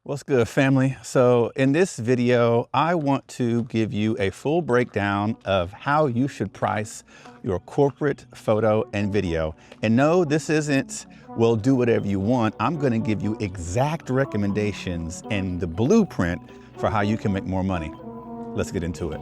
What's good, family? So in this video, I want to give you a full breakdown of how you should price your corporate photo and video. And no, this isn't, well, do whatever you want. I'm gonna give you exact recommendations and the blueprint for how you can make more money. Let's get into it.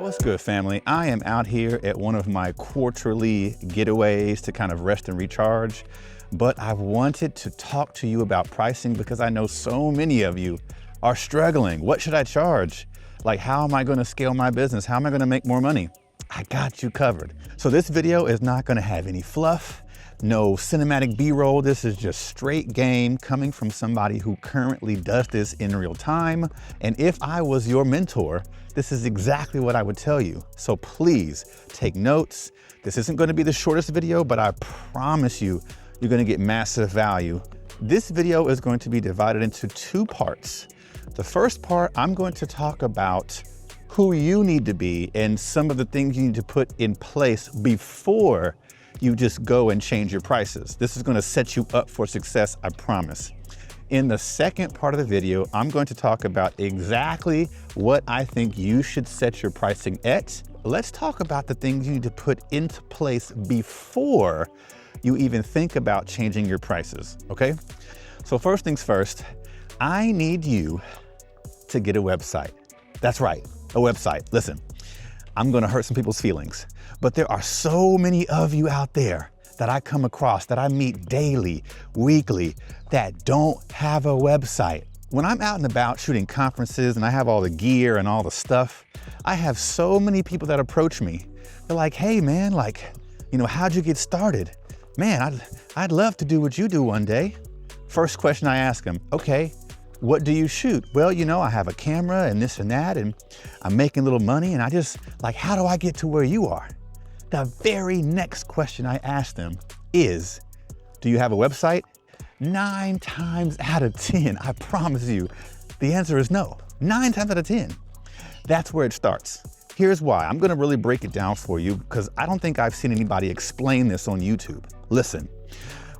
What's good, family? I am out here at one of my quarterly getaways to kind of rest and recharge, but I wanted to talk to you about pricing because I know so many of you are struggling. What should I charge? Like, how am I gonna scale my business? How am I gonna make more money? I got you covered. So this video is not gonna have any fluff, no cinematic B-roll. This is just straight game coming from somebody who currently does this in real time. And if I was your mentor, this is exactly what I would tell you. So please take notes. This isn't going to be the shortest video, but I promise you, you're going to get massive value. This video is going to be divided into two parts. The first part, I'm going to talk about who you need to be and some of the things you need to put in place before you just go and change your prices. This is going to set you up for success, I promise. In the second part of the video, I'm going to talk about exactly what I think you should set your pricing at. Let's talk about the things you need to put into place before you even think about changing your prices, okay? So first things first, I need you to get a website. That's right, a website. Listen, I'm gonna hurt some people's feelings, but there are so many of you out there that I come across, that I meet daily, weekly, that don't have a website. When I'm out and about shooting conferences and I have all the gear and all the stuff, I have so many people that approach me. They're like, hey man, how'd you get started? Man, I'd love to do what you do one day. First question I ask them, okay, what do you shoot? Well, I have a camera and this and that, and I'm making a little money, and I just, how do I get to where you are? The very next question I ask them is, do you have a website? 9 times out of 10, I promise you, the answer is no. 9 times out of 10. That's where it starts. Here's why. I'm gonna really break it down for you because I don't think I've seen anybody explain this on YouTube. Listen,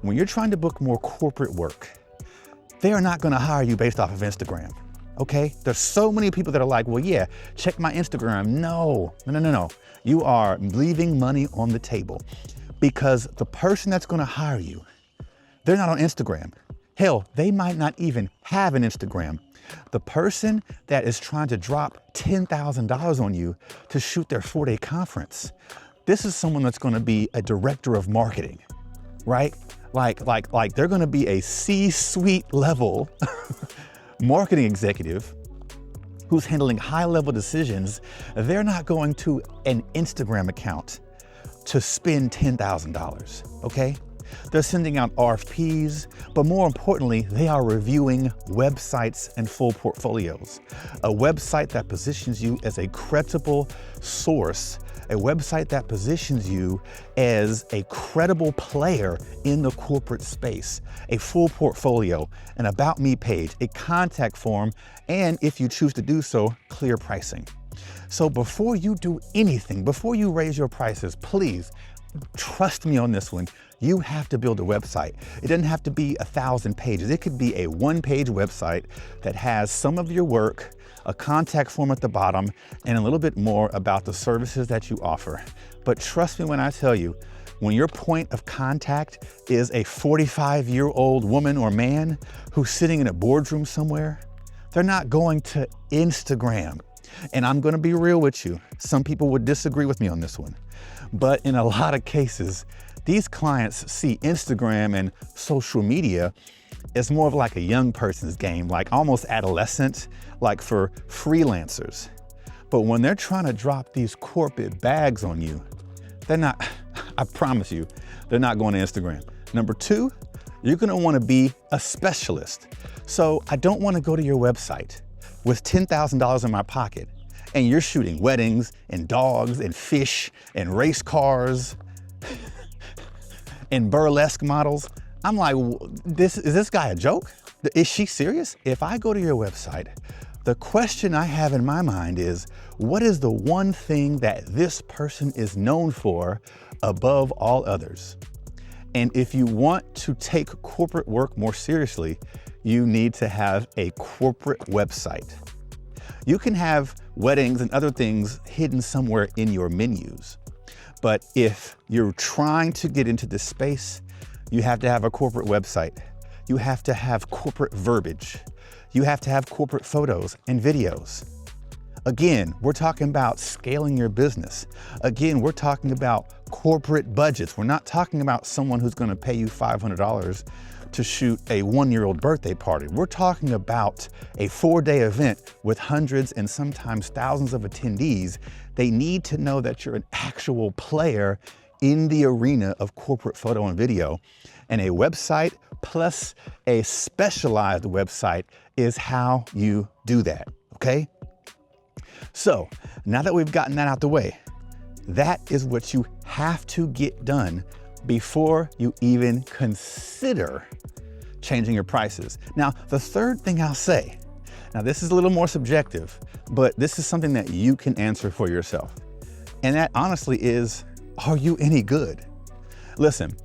when you're trying to book more corporate work, they are not gonna hire you based off of Instagram, okay? There's so many people that are like, well, yeah, check my Instagram. No. You are leaving money on the table because the person that's gonna hire you, they're not on Instagram. Hell, they might not even have an Instagram. The person that is trying to drop $10,000 on you to shoot their 4-day conference, this is someone that's gonna be a director of marketing, right? Like they're gonna be a C-suite level marketing executive who's handling high-level decisions. They're not going to an Instagram account to spend $10,000, okay? They're sending out RFPs, but more importantly, they are reviewing websites and full portfolios. A website that positions you as a credible source, a website that positions you as a credible player in the corporate space, a full portfolio, an About Me page, a contact form, and if you choose to do so, clear pricing. So before you do anything, before you raise your prices, please trust me on this one. You have to build a website. It doesn't have to be 1,000 pages. It could be a 1-page website that has some of your work, a contact form at the bottom, and a little bit more about the services that you offer. But trust me when I tell you, when your point of contact is a 45-year-old woman or man who's sitting in a boardroom somewhere, they're not going to Instagram. And I'm gonna be real with you. Some people would disagree with me on this one. But in a lot of cases, these clients see Instagram and social media as more of like a young person's game, like almost adolescent, like for freelancers. But when they're trying to drop these corporate bags on you, they're not, I promise you, they're not going to Instagram. Number 2, you're gonna wanna be a specialist. So I don't wanna go to your website with $10,000 in my pocket and you're shooting weddings and dogs and fish and race cars and burlesque models. I'm like, is this guy a joke? Is she serious? If I go to your website, the question I have in my mind is, what is the one thing that this person is known for above all others? And if you want to take corporate work more seriously, you need to have a corporate website. You can have weddings and other things hidden somewhere in your menus. But if you're trying to get into this space, you have to have a corporate website. You have to have corporate verbiage. You have to have corporate photos and videos. Again, we're talking about scaling your business. Again, we're talking about corporate budgets. We're not talking about someone who's going to pay you $500 to shoot a 1-year-old birthday party. We're talking about a 4-day event with hundreds and sometimes thousands of attendees. They need to know that you're an actual player in the arena of corporate photo and video. And a website plus a specialized website is how you do that, okay? So now that we've gotten that out the way, that is what you have to get done before you even consider changing your prices. Now, the third thing I'll say, now this is a little more subjective, but this is something that you can answer for yourself. And that honestly is, are you any good? Listen,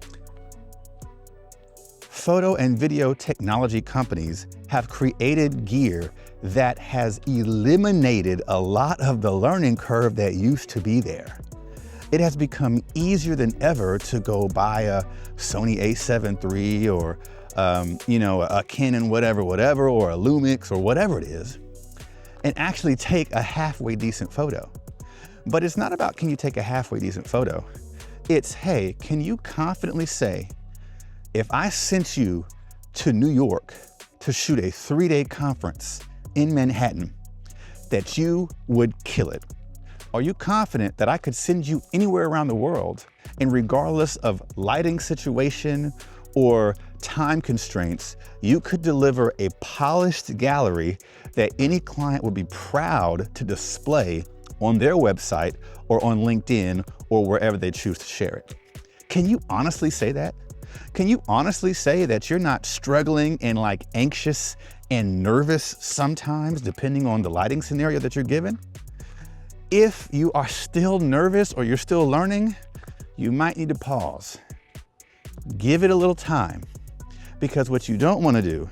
photo and video technology companies have created gear that has eliminated a lot of the learning curve that used to be there. It has become easier than ever to go buy a Sony a7 III or a Canon whatever, or a Lumix or whatever it is, and actually take a halfway decent photo. But it's not about can you take a halfway decent photo? It's, hey, can you confidently say, if I sent you to New York to shoot a 3-day conference in Manhattan, that you would kill it? Are you confident that I could send you anywhere around the world and regardless of lighting situation or time constraints, you could deliver a polished gallery that any client would be proud to display on their website or on LinkedIn or wherever they choose to share it? Can you honestly say that? Can you honestly say that you're not struggling and like anxious and nervous sometimes depending on the lighting scenario that you're given? If you are still nervous or you're still learning, you might need to pause. Give it a little time, because what you don't want to do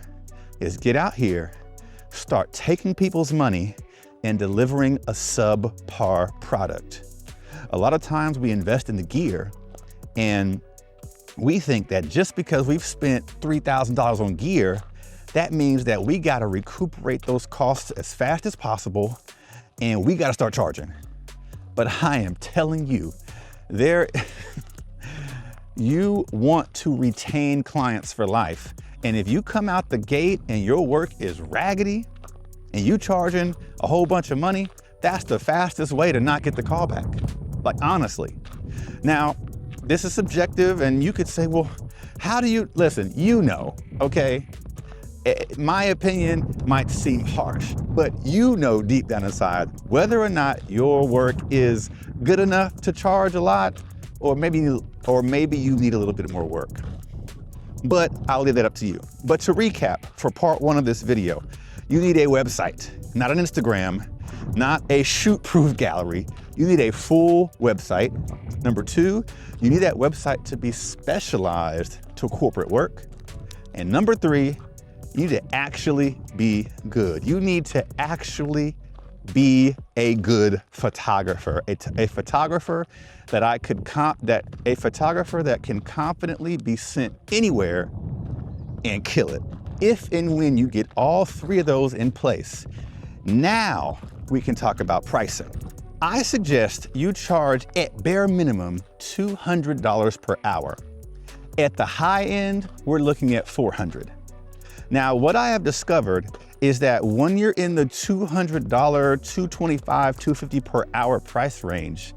is get out here, start taking people's money and delivering a subpar product. A lot of times we invest in the gear and we think that just because we've spent $3,000 on gear, that means that we got to recuperate those costs as fast as possible and we got to start charging. But I am telling you, you want to retain clients for life. And if you come out the gate and your work is raggedy and you charging a whole bunch of money, that's the fastest way to not get the call back. Like, honestly. Now, this is subjective and you could say, well, how do you, listen, okay? My opinion might seem harsh, but deep down inside whether or not your work is good enough to charge a lot, or maybe you need a little bit more work. But I'll leave that up to you. But to recap, for part 1 of this video, you need a website, not an Instagram, not a shoot-proof gallery. You need a full website. Number 2, you need that website to be specialized to corporate work. And number 3, you need to actually be good. You need to actually be a good photographer, a photographer that can confidently be sent anywhere and kill it. If and when you get all 3 of those in place, now we can talk about pricing. I suggest you charge at bare minimum $200 per hour. At the high end, we're looking at $400. Now, what I have discovered is that when you're in the $200, $225, $250 per hour price range,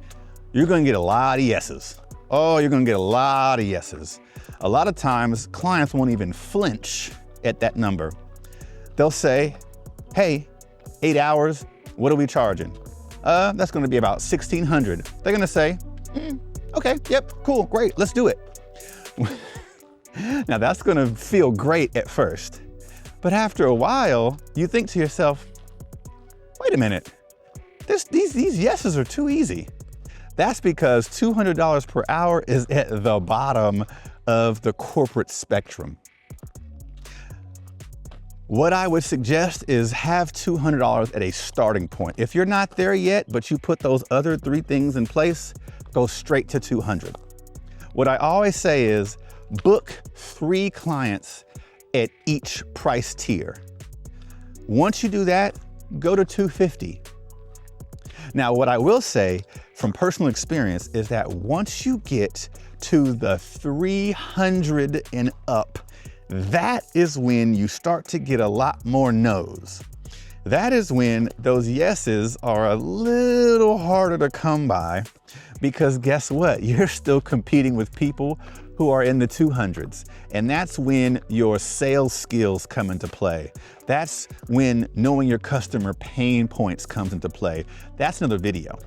you're gonna get a lot of yeses. Oh, you're gonna get a lot of yeses. A lot of times, clients won't even flinch at that number. They'll say, hey, 8 hours, what are we charging? That's gonna be about $1,600. They're gonna say, okay, yep, cool, great, let's do it. Now that's gonna feel great at first, but after a while, you think to yourself, wait a minute, these yeses are too easy. That's because $200 per hour is at the bottom of the corporate spectrum. What I would suggest is have $200 at a starting point. If you're not there yet, but you put those other 3 things in place, go straight to 200. What I always say is book 3 clients at each price tier. Once you do that, go to 250. Now, what I will say from personal experience is that once you get to the 300 and up, that is when you start to get a lot more no's. That is when those yeses are a little harder to come by, because guess what? You're still competing with people who are in the 200s. And that's when your sales skills come into play. That's when knowing your customer pain points comes into play. That's another video.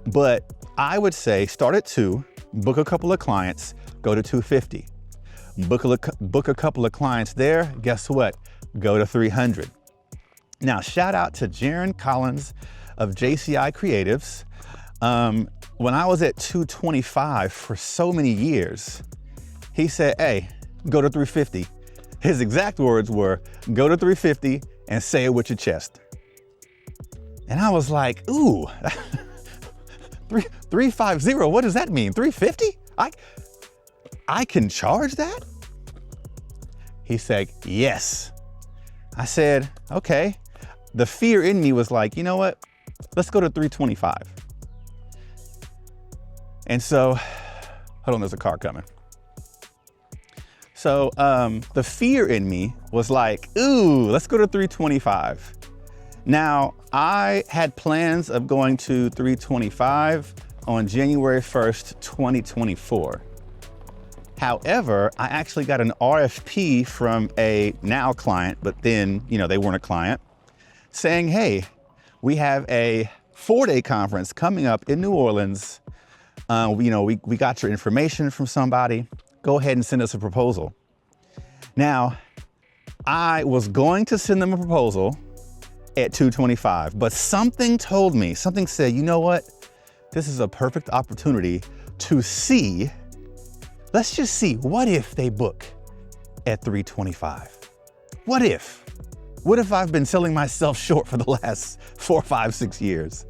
But I would say start at 2, book a couple of clients, go to 250. Book a couple of clients there, guess what? Go to 300. Now, shout out to Jaron Collins of JCI Creatives. When I was at 225 for so many years, he said, hey, go to 350. His exact words were, go to 350 and say it with your chest. And I was like, ooh, 350, what does that mean? 350? I can charge that? He said, yes. I said, okay. The fear in me was like, you know what? Let's go to 325. And so, hold on, there's a car coming. So the fear in me was like, ooh, let's go to 325. Now, I had plans of going to 325 on January 1st, 2024. However, I actually got an RFP from a now client, but then, they weren't a client, saying, hey, we have a 4-day conference coming up in New Orleans. We got your information from somebody. Go ahead and send us a proposal. Now, I was going to send them a proposal at 225, but something told me, something said, you know what? This is a perfect opportunity to see. Let's just see, what if they book at 325? What if? What if I've been selling myself short for the last 4, 5, 6 years?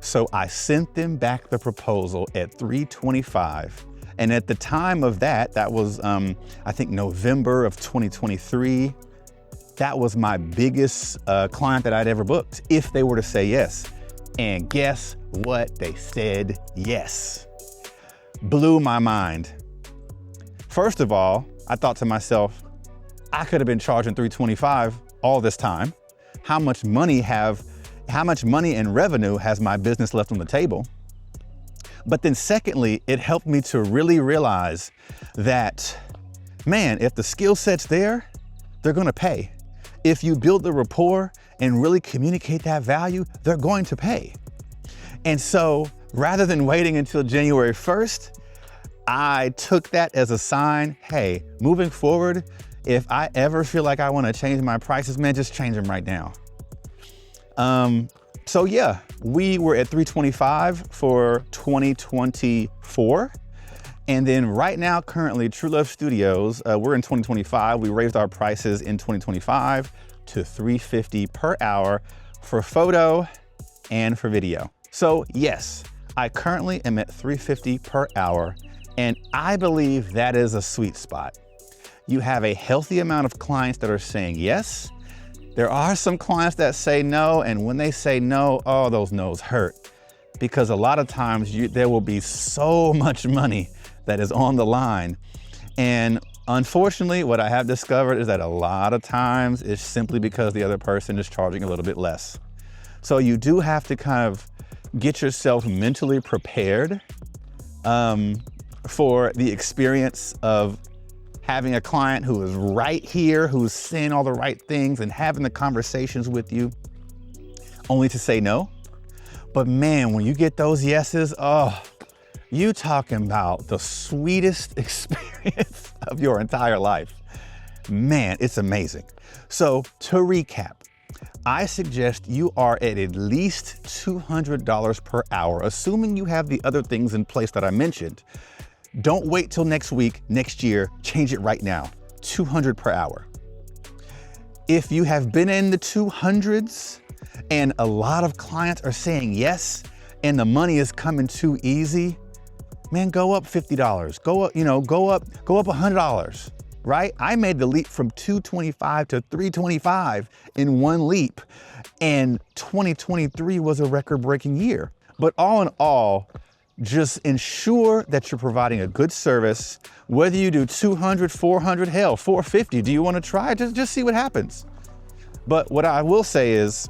So I sent them back the proposal at 325. And at the time of that was, I think November of 2023. That was my biggest client that I'd ever booked, if they were to say yes. And guess what? They said yes. Blew my mind. First of all, I thought to myself, I could have been charging 325 all this time. How much money and revenue has my business left on the table? But then secondly, it helped me to really realize that, man, if the skill set's there, they're gonna pay. If you build the rapport and really communicate that value, they're going to pay. And so rather than waiting until January 1st, I took that as a sign, hey, moving forward, if I ever feel like I wanna change my prices, man, just change them right now. So yeah, we were at 325 for 2024. And then right now, currently, True Love Studios, we're in 2025. We raised our prices in 2025 to $350 per hour for photo and for video. So yes, I currently am at $350 per hour, and I believe that is a sweet spot. You have a healthy amount of clients that are saying yes. There are some clients that say no, and when they say no, oh, those no's hurt. Because a lot of times there will be so much money that is on the line. And unfortunately, what I have discovered is that a lot of times it's simply because the other person is charging a little bit less. So you do have to kind of get yourself mentally prepared for the experience of having a client who is right here, who's saying all the right things and having the conversations with you, only to say no. But man, when you get those yeses, oh, you talking about the sweetest experience of your entire life. Man, it's amazing. So to recap, I suggest you are at least $200 per hour, assuming you have the other things in place that I mentioned. Don't wait till next week, next year, change it right now. 200 per hour. If you have been in the 200s and a lot of clients are saying yes, and the money is coming too easy, man, go up $50. Go up, go up $100, right? I made the leap from $225 to $325 in one leap, and 2023 was a record-breaking year. But all in all, just ensure that you're providing a good service, whether you do 200, 400, hell, 450. Do you want to try? Just see what happens. But what I will say is,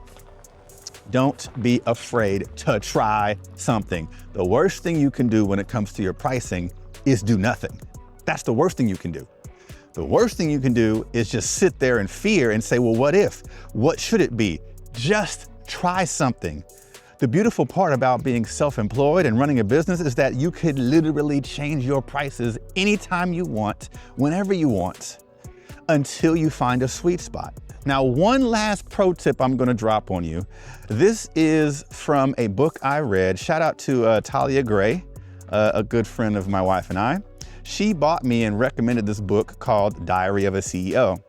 don't be afraid to try something. The worst thing you can do when it comes to your pricing is do nothing. That's the worst thing you can do. The worst thing you can do is just sit there in fear and say, well, what if? What should it be? Just try something. The beautiful part about being self-employed and running a business is that you could literally change your prices anytime you want, whenever you want, until you find a sweet spot. Now, one last pro tip I'm gonna drop on you. This is from a book I read. Shout out to Talia Gray, a good friend of my wife and I. She bought me and recommended this book called Diary of a CEO.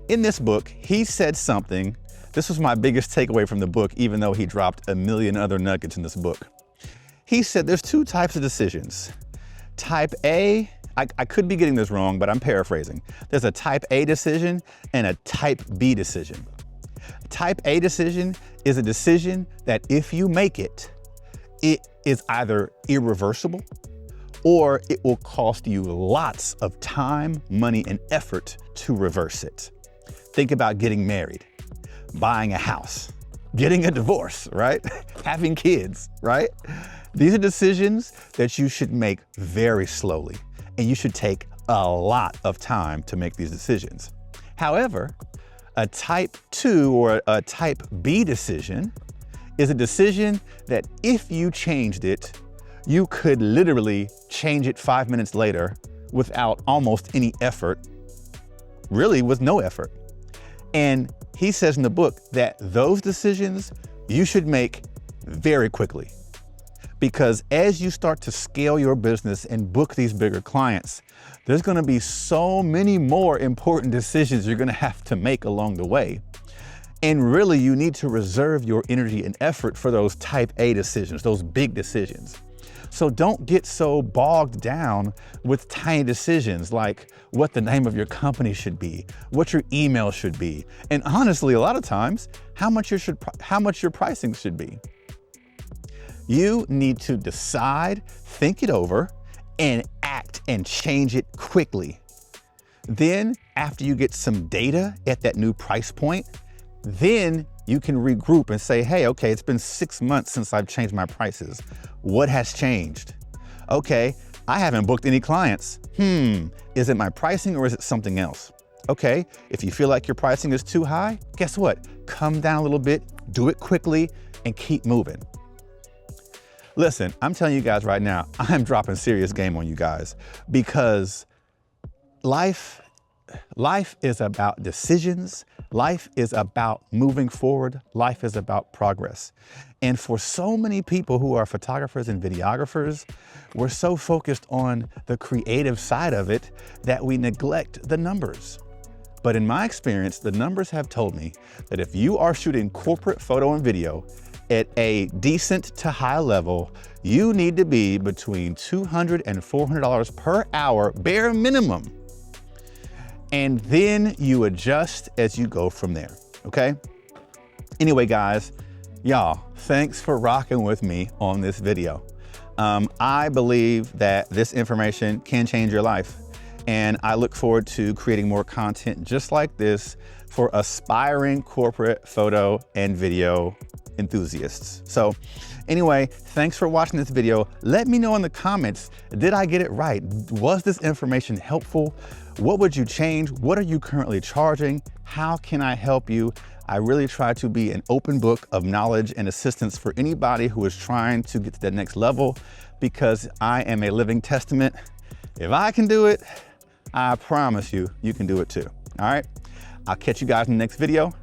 In this book, he said something. This was my biggest takeaway from the book, even though he dropped a million other nuggets in this book. He said there's two types of decisions. Type A, I could be getting this wrong, but I'm paraphrasing. There's a type A decision and a type B decision. Type A decision is a decision that if you make it, it is either irreversible or it will cost you lots of time, money, and effort to reverse it. Think about getting married, buying a house, getting a divorce, right? Having kids, right? These are decisions that you should make very slowly, and you should take a lot of time to make these decisions. However, a type 2 or a type B decision is a decision that if you changed it, you could literally change it 5 minutes later without almost any effort, really with no effort. And he says in the book that those decisions you should make very quickly. Because as you start to scale your business and book these bigger clients, there's gonna be so many more important decisions you're gonna have to make along the way. And really, you need to reserve your energy and effort for those type A decisions, those big decisions. So don't get so bogged down with tiny decisions like what the name of your company should be, what your email should be, and honestly, a lot of times, how much your pricing should be. You need to decide, think it over, and act and change it quickly. Then, after you get some data at that new price point, then you can regroup and say, hey, okay, it's been 6 months since I've changed my prices. What has changed? Okay, I haven't booked any clients. Is it my pricing or is it something else? Okay, if you feel like your pricing is too high, guess what? Come down a little bit, do it quickly, and keep moving. Listen, I'm telling you guys right now, I'm dropping serious game on you guys because life is about decisions. Life is about moving forward. Life is about progress. And for so many people who are photographers and videographers, we're so focused on the creative side of it that we neglect the numbers. But in my experience, the numbers have told me that if you are shooting corporate photo and video at a decent to high level, you need to be between $200 and $400 per hour, bare minimum. And then you adjust as you go from there, okay? Anyway, guys, y'all, thanks for rocking with me on this video. I believe that this information can change your life, and I look forward to creating more content just like this for aspiring corporate photo and video enthusiasts. So anyway, thanks for watching this video. Let me know in the comments, did I get it right? Was this information helpful? What would you change? What are you currently charging? How can I help you? I really try to be an open book of knowledge and assistance for anybody who is trying to get to that next level, because I am a living testament. If I can do it, I promise you, you can do it too. All right, I'll catch you guys in the next video.